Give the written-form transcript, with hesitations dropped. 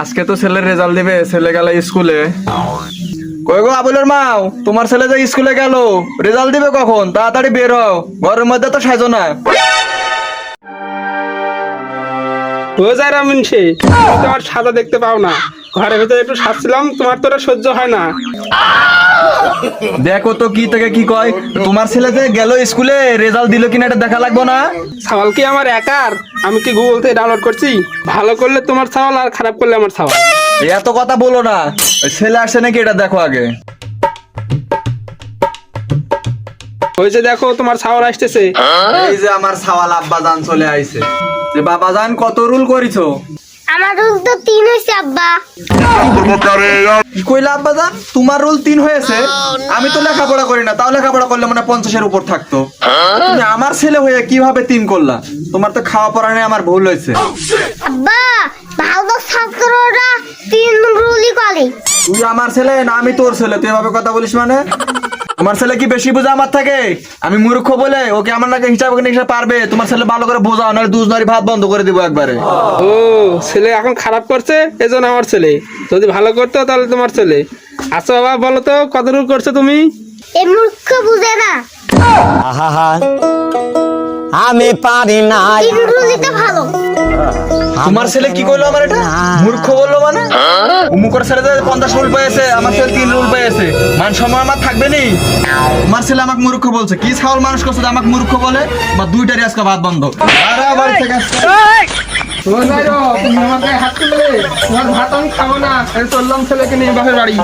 আজকে তো ছেলের রেজাল্ট দিবে, ছেলে গেল স্কুলে। কই গো আবুলের মাও, তোমার ছেলে যে স্কুলে গেল, রেজাল্ট দিবে কখন? তাড়াতাড়ি বের হও, ঘরের মধ্যে তো সাজো না। ও যাই রামিনসে, তোমার সাদা দেখতে পাও না, ঘরের ভিতরে একটু সাজছিলাম, তোমার তো ওটা সহ্য হয় না। দেখো তো কি থেকে কি কয়, তোমার ছেলে যে গেল স্কুলে, রেজাল্ট দিল কিনা এটা দেখা লাগবে না? সাওয়াল কি আমার একার? আমি কি গুগল থেকে ডাউনলোড করছি? ভালো করলে তোমার সাওয়াল আর খারাপ করলে আমার সাওয়াল। এত কথা বলো না, ওই ছেলে আসছে নাকি এটা দেখো আগে। ওই যে দেখো তোমার সাওয়াল আসতেছে। এই যে আমার সাওয়াল আব্বাজান চলে আইছে। যে বাবাজান কত রুল করিছো? আমার রুল তো 3 হইছে আব্বা। কি কইলা আব্বাজান? তোমার রুল 3 হয়েছে? আমি তো লেখাপড়া করি না, তাও লেখাপড়া করলে মানে 50-এর উপর থাকতো। তুমি আমার ছেলে হয়ে কিভাবে 3 করলা? তোমার তো খাওয়া পড়া নিয়ে আমার ভুল হয়েছে। আব্বা, ভালো ছাত্ররা 3 রুলই করে। তুই আমার ছেলে না আমি তোর ছেলে, তুই এভাবে কথা বলিস মানে? তোমার ছেলে কি বেশি বোঝা আমার থাকে? আমি মূর্খ বলে ওকে আমার নাকি হিসাব নিকাশ পারবে? তোমার ছেলে ভালো করে বোঝাও, নাহলে দুজনারই ভাত বন্ধ করে দিব একবারে। ও ছেলে এখন খারাপ করছে, এজন্য আমার ছেলে। যদি ভালো করতো তাহলে তোমার ছেলে। আচ্ছা বাবা, বলো তো কত রুল করছো তুমি? এই মূর্খ বুঝে না। আমি পারি না 3 রুলই তো ভালো। তোমার ছেলে কি করলো আমার এটা? মূর্খ বললো মানে? মুখের ছেলে 50 রুল পেয়েছে, আমার ছেলে 3 রুল পেয়েছে, মান সম্মান আমার থাকবে নি? তোমার ছেলে আমাকে মূর্খ বলছে, কি ছাওয়াল মানুষ করছে যে আমাকে মূর্খ বলে? বা দুইটারই আজকে ভাত বন্ধ। আরে বাড়ি থেকে আসছে। ও যাই রো, তুমি আমার গায়ে হাত তুললে, তোমার ভাত আমি খাবো না। আমি চললাম ছেলেকে নিয়ে বাপের বাড়ি।